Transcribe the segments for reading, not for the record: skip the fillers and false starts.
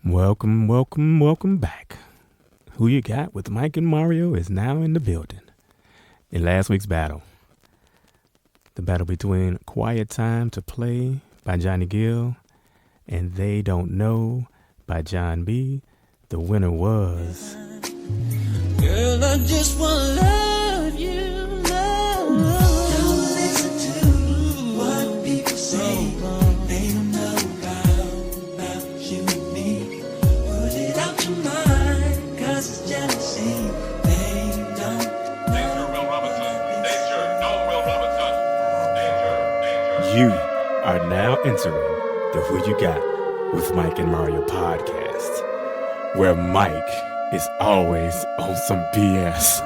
Welcome back. Who You Got with Mike and Mario is now in the building. In last week's battle, the battle between Quiet Time to Play by Johnny Gill and They Don't Know by John B., the winner was... Girl, I just wanna love you, love. Don't listen to what people say. They don't know about you and me. Put it out your mind, cause it's jealousy. They don't know. Danger, Will Robinson. Danger, no, Will Robinson. Danger. You are now entering the Who You Got with Mike and Mario podcast, where Mike is always on some BS.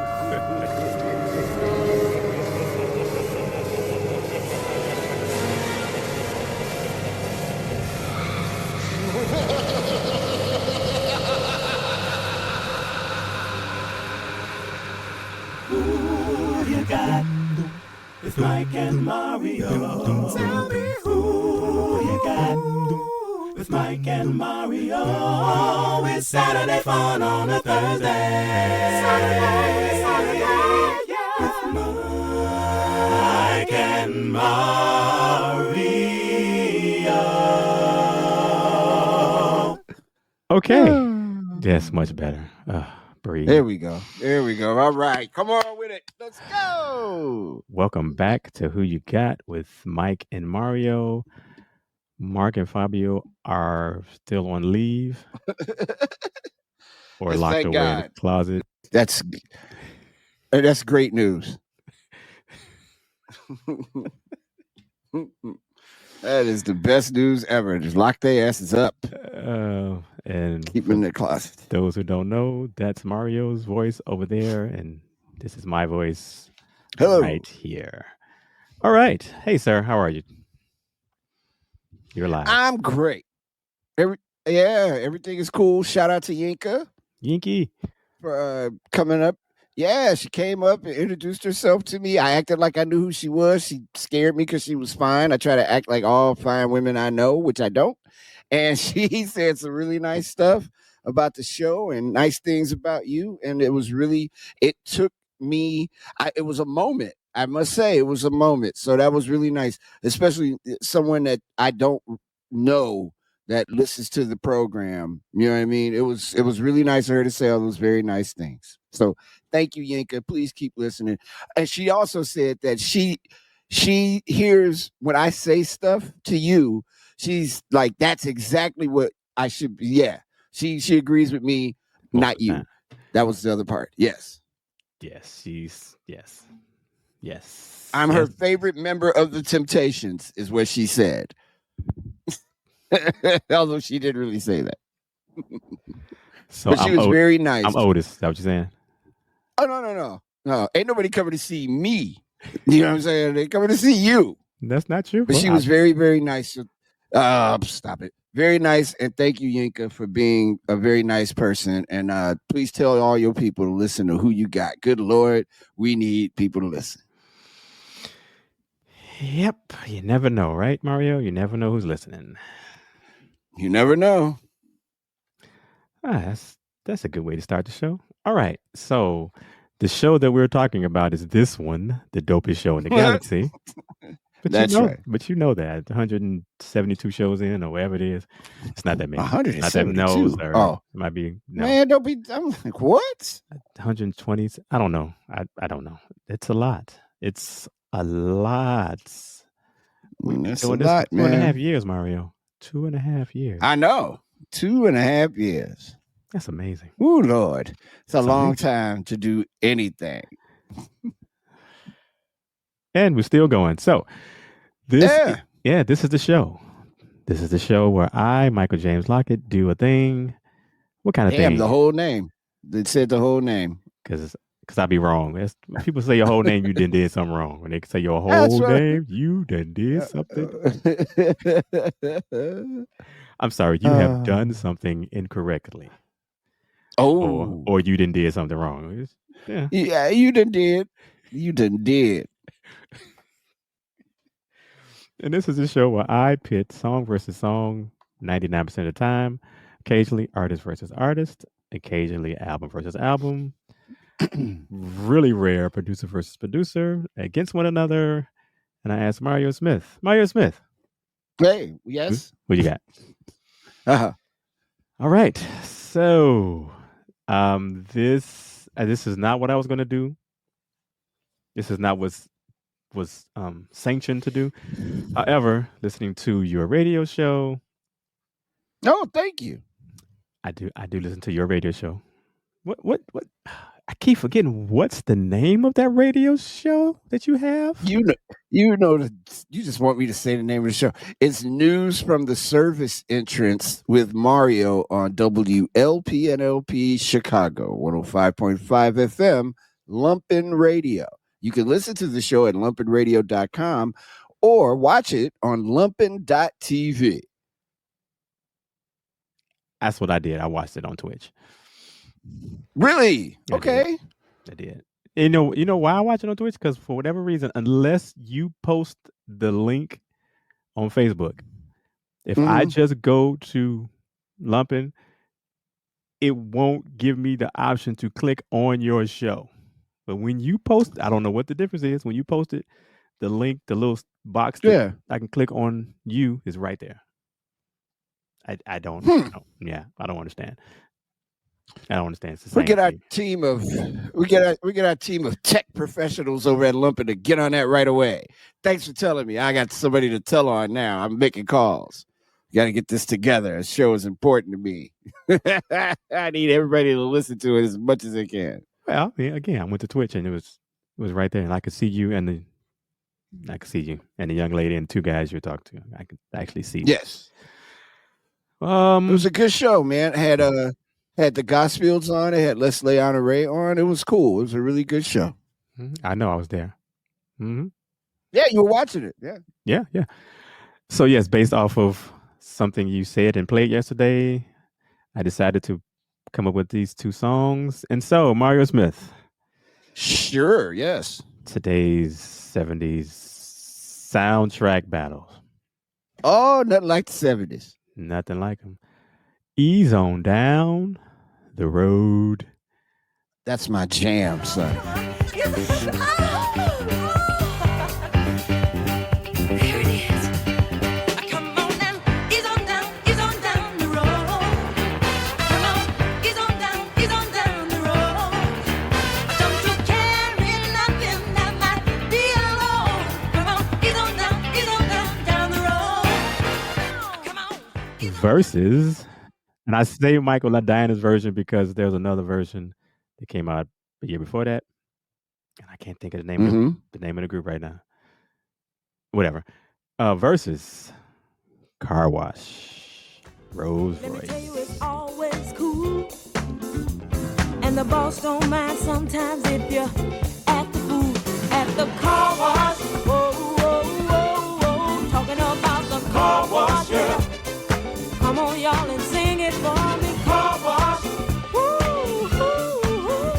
Who you got? It's Mike and Mario. Tell me who you got. With Mike and Mario, it's Saturday fun on a Thursday. Saturday, yeah. With Mike and Mario. Okay, that's much better. Breathe. There we go. All right. Come on with it. Let's go. Welcome back to Who You Got with Mike and Mario. Mark and Fabio are still on leave or Yes, locked thank away in God. the closet. That's great news. That is the best news ever. Just lock their asses up. And Keep them in the closet. those who don't know, that's Mario's voice over there, and this is my voice Hello. right here. All right. Hey, sir, how are you? You're live. I'm great. Everything is cool. Shout out to Yinka Yinky. for coming up. Yeah, she came up and introduced herself to me. I acted like I knew who she was. She scared me because she was fine. I try to act like all fine women I know, which I don't. And she said some really nice stuff about the show and nice things about you. And it was really, it took me, it was a moment. I must say, it was a moment. So that was really nice, especially someone that I don't know that listens to the program. You know what I mean? It was really nice of her to say all those very nice things. So thank you, Yinka. Please keep listening. And she also said that she hears when I say stuff to you. She's like, that's exactly what I should be. Yeah. She agrees with me, not you. That was the other part. Yes. Yes, yes. I'm her favorite member of the Temptations, is what she said. Although she didn't really say that. So but she was very nice. I'm Otis. Is that what you're saying? Oh, no. Ain't nobody coming to see me. You know what I'm saying? They coming to see you. That's not true. But she was very, very nice. Stop it. Very nice. And thank you, Yinka, for being a very nice person. And please tell all your people to listen to Who You Got. Good Lord, we need people to listen. Yep. You never know, right, Mario? You never know who's listening. You never know. That's a good way to start the show. All right. So the show that we're talking about is this one, the dopest show in the galaxy. But That's right. But you know that 172 shows in, or whatever it is, it's not that many. 172. Not that, no, sir. Oh, it might be. No. Man, don't be. I'm like, what? 120. I don't know. I don't know. It's a lot. It's a lot. That's a Doing this lot, for man. 2.5 years, Mario. 2.5 years. I know. 2.5 years. That's amazing. Oh, Lord. It's a long amazing. time to do anything. And we're still going. So this is the show. This is the show where I, Michael James Lockett, do a thing. What kind of thing? The whole name. They said the whole name. Because I be wrong. When people say your whole name, you did something wrong. When they say your whole name, you did something. I'm sorry, you have done something incorrectly. Oh. Or you did something wrong. Yeah, you did. And this is a show where I pit song versus song 99% of the time. occasionally artist versus artist, occasionally album versus album, really rare producer versus producer against one another. And I asked Mario Smith. Mario Smith, Hey, yes. what you got? Uh-huh. All right. So, this is not what I was going to do. This is not what was sanctioned to do. However, listening to your radio show, Oh, thank you. I do listen to your radio show. What? I keep forgetting what's the name of that radio show that you have. You just want me to say the name of the show. It's News from the Service Entrance with Mario on WLPNLP Chicago 105.5 FM Lumpin' Radio. You can listen to the show at lumpinradio.com or watch it on lumpin.tv. That's what I did. I watched it on Twitch. Really? I Okay. I did. You know why I watch it on Twitch? Because for whatever reason, unless you post the link on Facebook, if I just go to Lumpin', it won't give me the option to click on your show. But when you post, I don't know what the difference is. When you post it, the link, the little box that I can click on you is right there. I don't. Yeah, I don't understand. I don't understand. It's the same We get our thing. team of tech professionals over at Lumpin' to get on that right away. Thanks for telling me. I got somebody to tell on now. I'm making calls. Got to get this together. This show is important to me. I need everybody to listen to it as much as they can. Well, yeah, again, I went to Twitch and it was right there, and I could see you and the young lady and two guys you talked to. I could actually see. Yes. It was a good show, man. It had the Gospels on. It had Leslie Honore on. It was cool. It was a really good show. I know I was there. Yeah, you were watching it. Yeah. Yeah. So yes, based off of something you said and played yesterday, I decided to come up with these two songs. And so, Mario Smith. Sure, yes. Today's 70s soundtrack battles. Oh, nothing like the 70s. Nothing like them. Ease on down the road. That's my jam, son. Here it is. Come on now, ease on down the road. Come on, ease on down the road. Don't you carry nothing that might be alone. Come on, ease on down the road. Come on. Versus, and I say Michael, not Diana's version, because there's another version that came out the year before that, and I can't think of the name of the group right now. Whatever. Versus Car Wash, Rolls Let me tell you, Royce. it's always cool. And the boss don't mind sometimes if you act the fool at the car wash. Whoa, whoa, whoa, whoa. Talking about the car wash, yeah. Come on, y'all, and sing it for me. Car wash. Woo, woo, woo.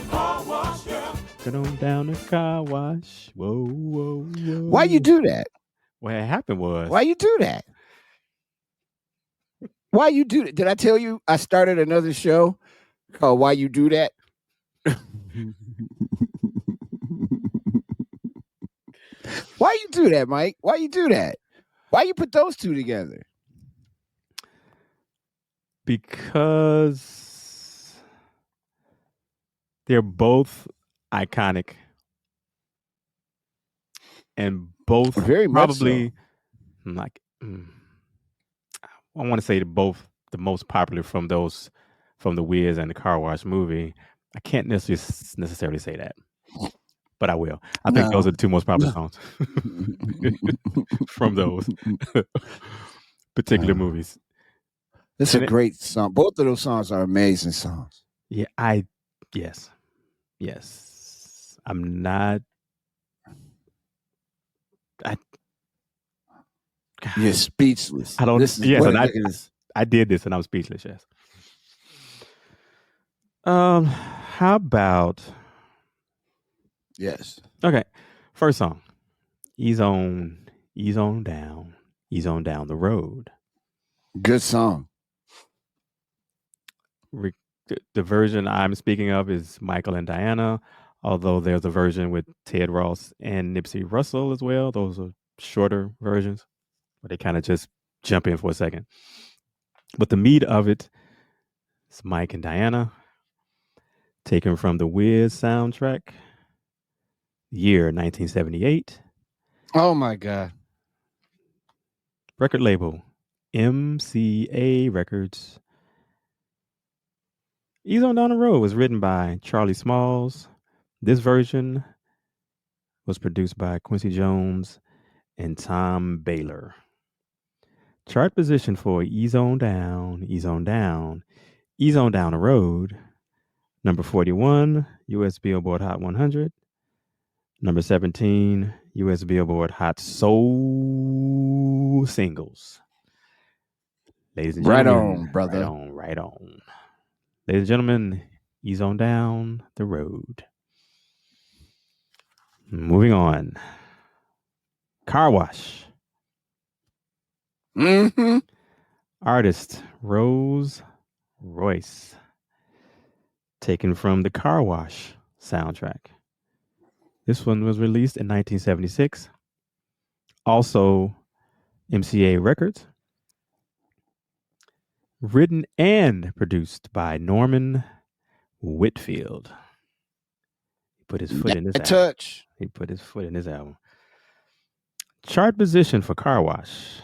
Car wash, yeah. Get on down the car wash. Whoa, whoa, whoa. Why you do that? What had happened was, Why you do that? Why you do that? Did I tell you I started another show called Why You Do That? Why you do that, Mike? Why you do that? Why you put those two together? because they're both iconic and both Very much probably like I want to say they're both the most popular from the Wiz and the Car Wash movie. I can't necessarily say that, but I will. I think those are the two most popular songs from those particular movies. It's a great song. Both of those songs are amazing songs. Yeah, yes. I'm not. You're speechless. I don't. This is Yes, what and it is. I did this, and I'm speechless. Yes. How about? Yes. Okay, first song. Ease on down the road. Good song. the version I'm speaking of is Michael and Diana, although there's a version with Ted Ross and Nipsey Russell as well. Those are shorter versions, where they kind of just jump in for a second. But the meat of it is Mike and Diana, taken from the Wiz soundtrack, year 1978. Oh my God. Record label, MCA Records. Ease on Down the Road was written by Charlie Smalls. This version was produced by Quincy Jones and Tom Baylor. Chart position for Ease on Down, Ease on Down, Ease on Down the Road. Number 41, US Billboard Hot 100. Number 17, US Billboard Hot Soul Singles. Ladies and Right gentlemen. on, brother. Right on. Ladies and gentlemen, Ease on Down the Road. Moving on. Car Wash. Mm-hmm. Artist Rose Royce. Taken from the Car Wash soundtrack. This one was released in 1976. Also, MCA Records. Written and produced by Norman Whitfield. He put his foot in this album. Touch. He put his foot in his album. Chart position for Car Wash.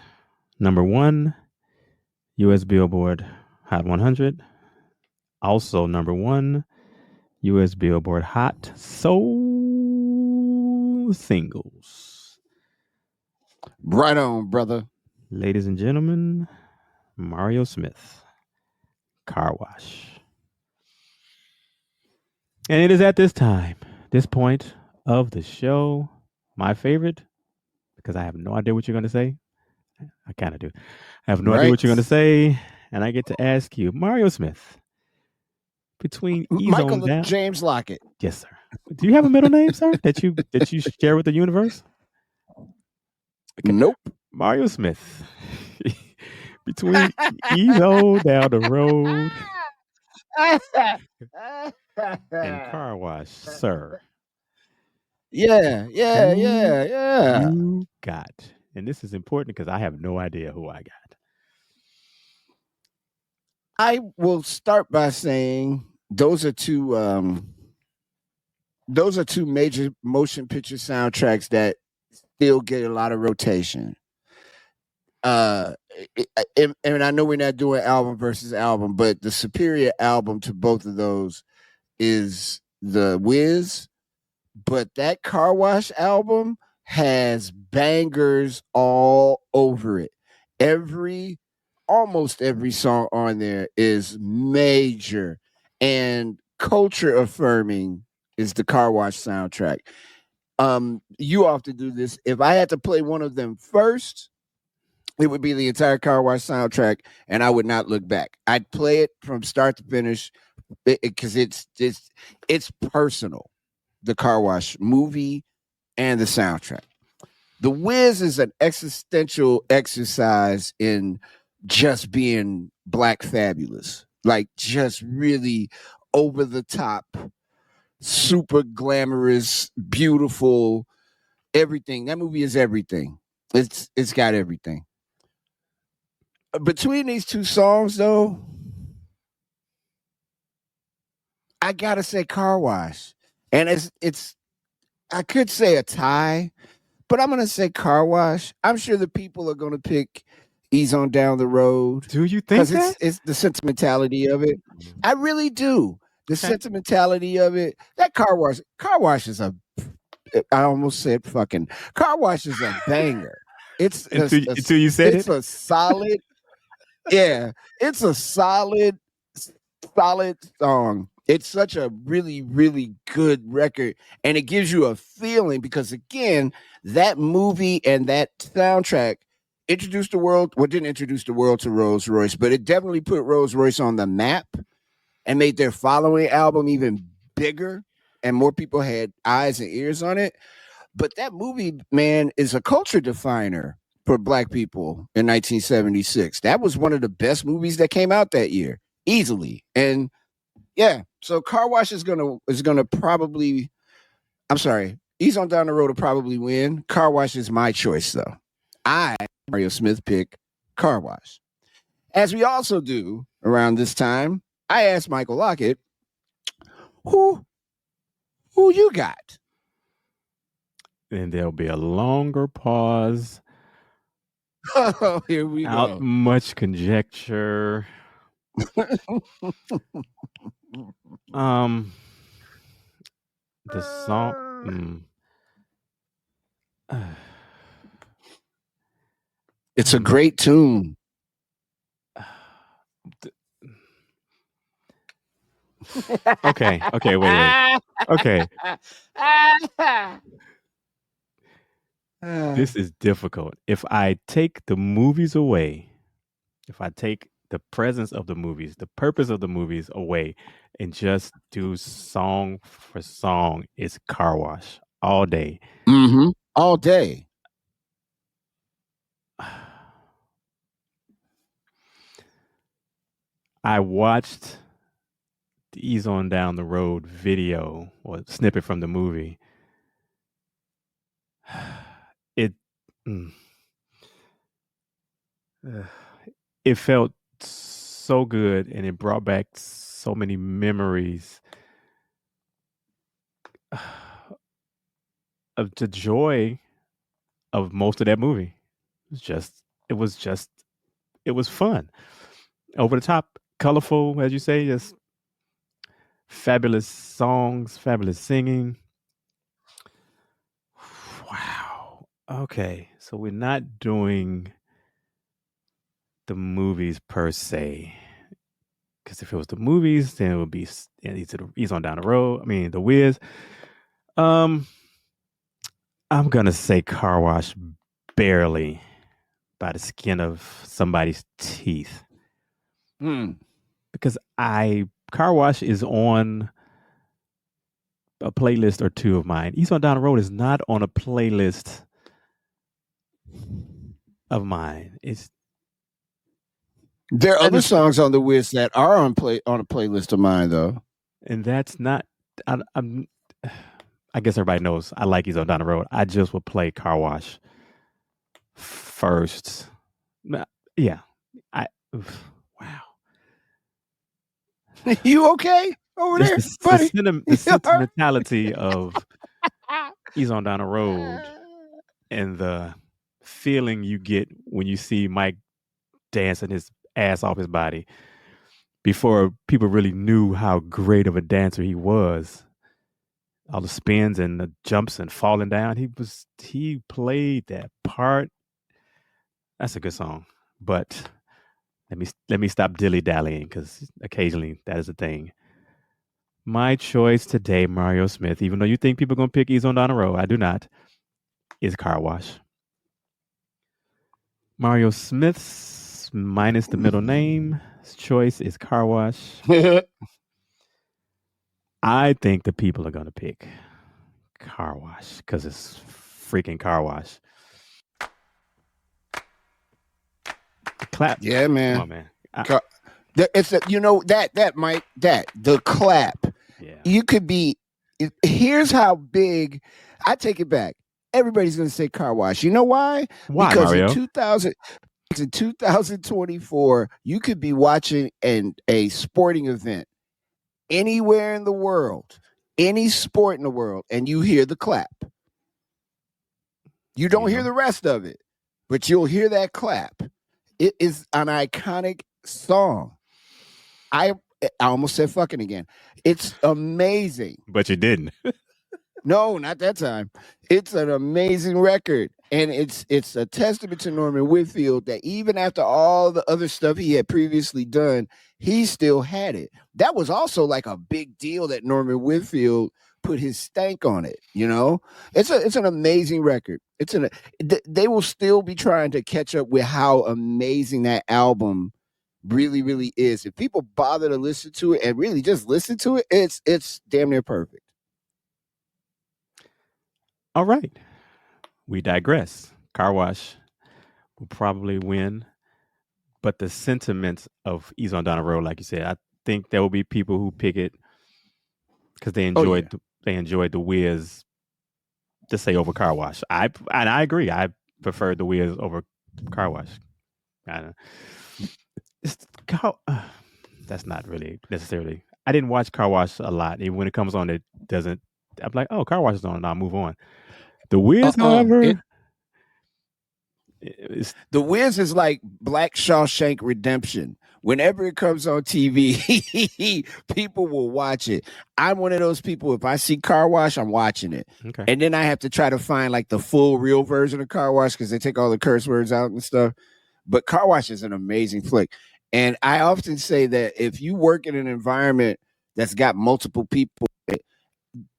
Number 1, US Billboard Hot 100. Also number 1, US Billboard Hot Soul Singles. Right on, brother. Ladies and gentlemen, Mario Smith, Car Wash. And it is at this point of the show, my favorite, because I have no idea what you're going to say. I kind of do. I have no idea what you're going to say, and I get to ask you, Mario Smith, between Ease Michael on Down. James Lockett. Yes, sir. Do you have a middle name, sir, that you share with the universe? Okay. Nope. Mario Smith. Between Ease on Down the Road and Car Wash, sir. Yeah. You got. And this is important because I have no idea who I got. I will start by saying those are two major motion picture soundtracks that still get a lot of rotation. And I know we're not doing album versus album, but the superior album to both of those is the Wiz. But that Car Wash album has bangers all over it. Almost every song on there is major, and culture affirming is the Car Wash soundtrack. You often do this. If I had to play one of them first, it would be the entire Car Wash soundtrack, and I would not look back. I'd play it from start to finish because it's personal. The Car Wash movie and the soundtrack. The Wiz is an existential exercise in just being black fabulous, like just really over the top, super glamorous, beautiful, everything. That movie is everything. It's got everything. Between these two songs, though, I gotta say Car Wash. And it's I could say a tie, but I'm gonna say Car Wash. I'm sure the people are gonna pick Ease on Down the Road. Do you think that? It's the sentimentality of it. I really do. The sentimentality of it. That Car Wash is I almost said fucking. Car Wash is a banger. It's until you said it's a solid. Yeah, it's a solid song. It's such a really, really good record, and it gives you a feeling because, again, that movie and that soundtrack didn't introduce the world to Rolls Royce, but it definitely put Rolls Royce on the map and made their following album even bigger, and more people had eyes and ears on it. But that movie, man, is a culture definer for black people in 1976. That was one of the best movies that came out that year. easily. And yeah, so Car Wash is gonna probably. I'm sorry, Ease on Down the Road will probably win. Car Wash is my choice though. I Mario Smith pick Car Wash. As we also do around this time, I asked Michael Lockett, who you got? And there'll be a longer pause. Oh, here we Out go. much conjecture. The song. It's a great tune. Okay, wait. Okay. This is difficult. If I take the movies away, if I take the presence of the movies, the purpose of the movies away, and just do song for song, it's Car Wash all day. Mm-hmm. All day. I watched the Ease on Down the Road video or snippet from the movie. It felt so good, and it brought back so many memories of the joy of most of that movie. It was fun, over the top, colorful, as you say, just fabulous songs, fabulous singing. Wow. Okay, so we're not doing the movies per se, because if it was the movies, then it would be Ease on Down the Road. I mean, The Wiz. I'm gonna say Car Wash barely by the skin of somebody's teeth. Because Car Wash is on a playlist or two of mine. Ease on Down the Road is not on a playlist of mine. There are other songs on the Wiz that are on a playlist of mine though. And that's not. I guess everybody knows I like Ease on Down the Road. I just would play Car Wash first. Yeah. Wow. You okay over there, buddy? The sentimentality of Ease on Down the Road and the feeling you get when you see Mike dancing his ass off his body before people really knew how great of a dancer he was. All the spins and the jumps and falling down. He played that part. That's a good song. But let me stop dilly-dallying, because occasionally that is a thing. My choice today, Mario Smith, even though you think people are going to pick Ease on Down the Road, I do not, is Car Wash. Mario Smith's minus the middle name choice is Car Wash. I think the people are going to pick Car Wash because it's freaking Car Wash. Clap. Yeah, man. Come on, man. It's the clap. Yeah. You could be. Here's how big. I take it back. Everybody's going to say Car Wash. You know why? Why, because Mario? In 2024, you could be watching a sporting event anywhere in the world, any sport in the world, and you hear the clap. You don't hear the rest of it, but you'll hear that clap. It is an iconic song. I almost said fucking again. It's amazing. But you didn't. No, not that time. It's an amazing record. And it's a testament to Norman Whitfield that even after all the other stuff he had previously done, he still had it. That was also like a big deal that Norman Whitfield put his stank on it. You know, it's an amazing record. They will still be trying to catch up with how amazing that album really, really is. If people bother to listen to it and really just listen to it, it's damn near perfect. All right. We digress. Car Wash will probably win but the sentiments of Ease on Down the Road, like you said, I think there will be people who pick it because they Oh, yeah. enjoyed the Wiz to say over Car Wash. I agree. I prefer the Wiz over Car Wash. I don't. That's not really necessarily. I didn't watch Car Wash a lot. Even when it comes on, it doesn't. I'm like, oh, Car Wash is on, and I'll move on. The Wiz, however, The Wiz is like Black Shawshank Redemption. Whenever it comes on TV, people will watch it. I'm one of those people. If I see Car Wash, I'm watching it. okay. And then I have to try to find like the full real version of Car Wash because they take all the curse words out and stuff. But Car Wash is an amazing flick. And I often say that if you work in an environment that's got multiple people,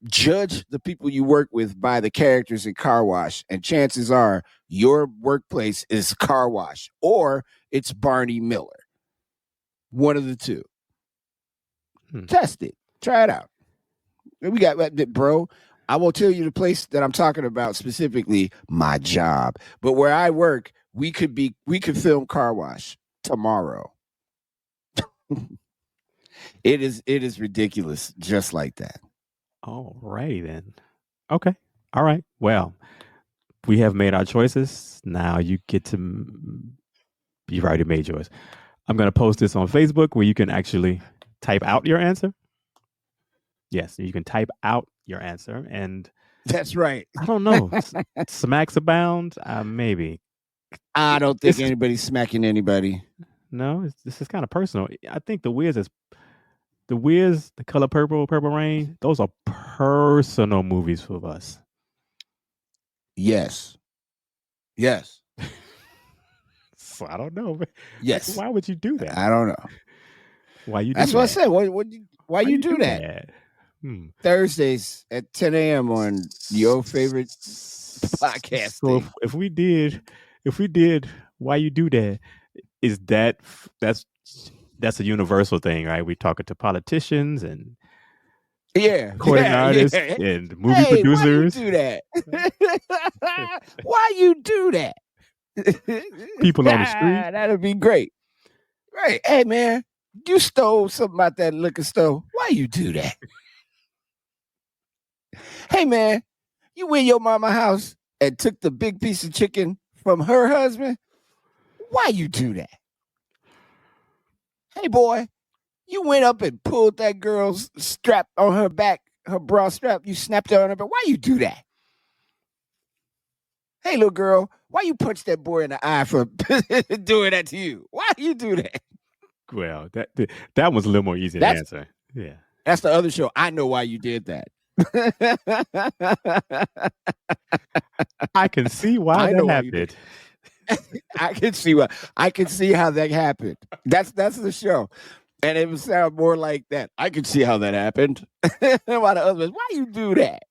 judge the people you work with by the characters in Car Wash. And chances are your workplace is Car Wash or it's Barney Miller. One of the two. Test it. Try it out. We got, bro, I won't tell you the place that I'm talking about specifically, my job. But where I work, we could film Car Wash tomorrow. It is ridiculous, just like that. All righty then. Okay. All right. Well, we have made our choices. Now you get to. You've already made yours. I'm going to post this on Facebook where you can actually type out your answer. Yes, you can type out your answer, and that's right. I don't know. Smacks abound, maybe. I don't think anybody's smacking anybody. No, this is kind of personal. I think the Wiz, The Color Purple, Purple Rain. Those are personal movies for us. Yes. So I don't know. Yes. Why would you do that? I don't know. Why you? That's do what that? I said. Why you do that? Thursdays at 10 a.m. on your favorite podcast. So if we did, why you do that? Is that's a universal thing, right? We talking to politicians and recording artists and movie producers. Why you do that? Why you do that? People on the street. That'd be great. Right. Hey man, you stole something out that liquor store. Why you do that? Hey man, you went your mama house and took the big piece of chicken from her husband. Why you do that? Hey boy, you went up and pulled that girl's strap on her back, her bra strap. You snapped it on her back. Why you do that? Hey little girl, why you punch that boy in the eye for doing that to you? Why you do that? Well, that was a little more easy to answer. Yeah. That's the other show. I know why you did that. I can see why that happened. I can see why. I can see how that happened. That's the show. And it would sound more like that. I can see how that happened. Why the others? Why you do that?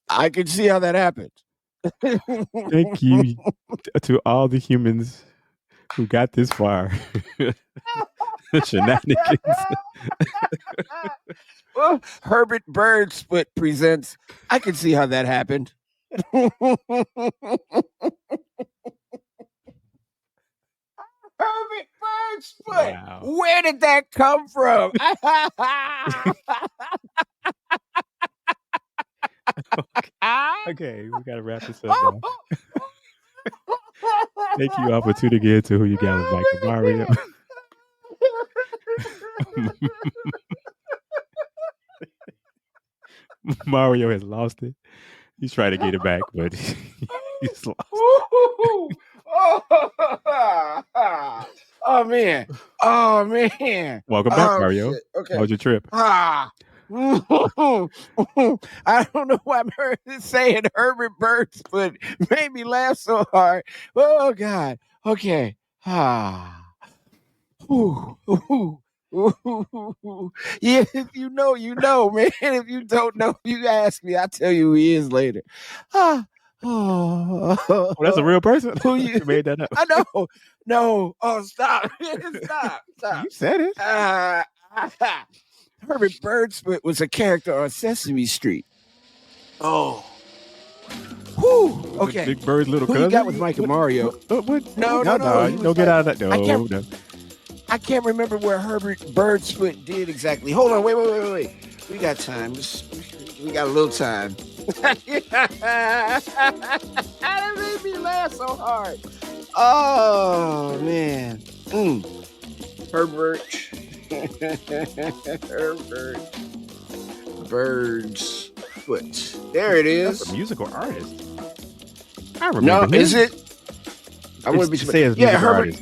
I can see how that happened. Thank you to all the humans who got this far. Shenanigans. Well, Herbert Birdsfoot presents I can see how that happened. Herbert Birdsfoot. Wow. Where did that come from? Okay, we gotta wrap this up now. Thank you all for tuning in to Who You Got with Mike and Mario. Mario has lost it. He's trying to get it back, but he's lost. Oh man. Welcome back, Mario. Shit. Okay. How was your trip? I don't know why I'm saying Herbert Birdsfoot made me laugh so hard. Oh God. Okay. Yeah, if you know, you know, man. If you don't know, you ask me. I'll tell you who he is later. Oh, that's a real person? Who you made that up? I know. No. Oh, stop. Stop. You said it. Herbert Birdsfoot was a character on Sesame Street. Oh. Whew. Okay. Big Bird's little Who cousin. you got with Mike and Mario? What? No, no. he was Don't get like- out of that. I No, can't- no. I can't remember where Herbert Birdsfoot did exactly. Hold on, wait. We got time. We got a little time. That made me laugh so hard. Oh man. Herbert Birdsfoot. There it That's is. a musical artist. I remember No, him. is it? I It's- wouldn't be say it's Yeah, musical Herbert. artist.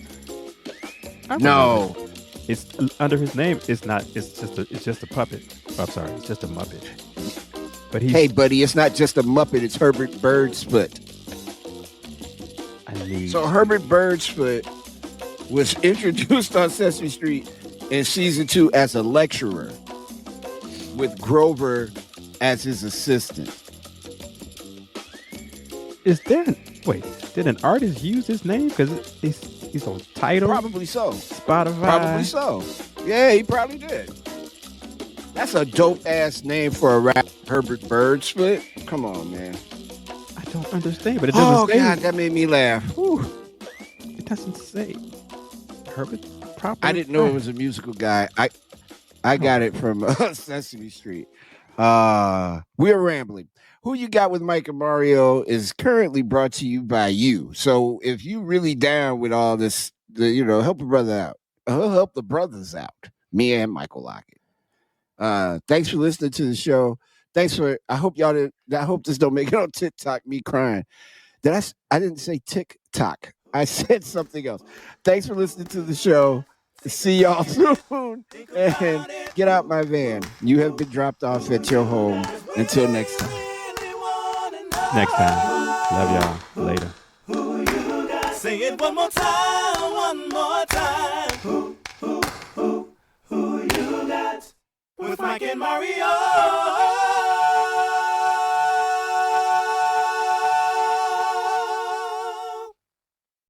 I remember No. him. It's under his name. It's not. It's just a puppet. Oh, I'm sorry. It's just a Muppet. But he's. Hey, buddy, it's not just a Muppet. It's Herbert Birdsfoot. I need. So Herbert Birdsfoot was introduced on Sesame Street in season 2 as a lecturer, with Grover as his assistant. Is there? Wait. Did an artist use his name? Because he's on Tidal, Probably so. Spotify. Probably so. Yeah, he probably did. That's a dope ass name for a rap, Herbert Birdsfoot. Come on, man. I don't understand, but it doesn't Oh say. God, that made me laugh. Whew. It doesn't say. Herbert. Proper. I didn't know it was a musical guy. I got it from Sesame Street. We're rambling. Who You Got with Mike and Mario is currently brought to you by you. So if you really down with all this, help a brother out. Help the brothers out. Me and Michael Lockett. Thanks for listening to the show. I hope y'all did. I hope this don't make it on TikTok. Me crying. I didn't say TikTok. I said something else. Thanks for listening to the show. See y'all soon. And get out my van. You have been dropped off at your home. Until next time. Next time. Love y'all. Later. Say it one more time, Who you got with Mike and Mario?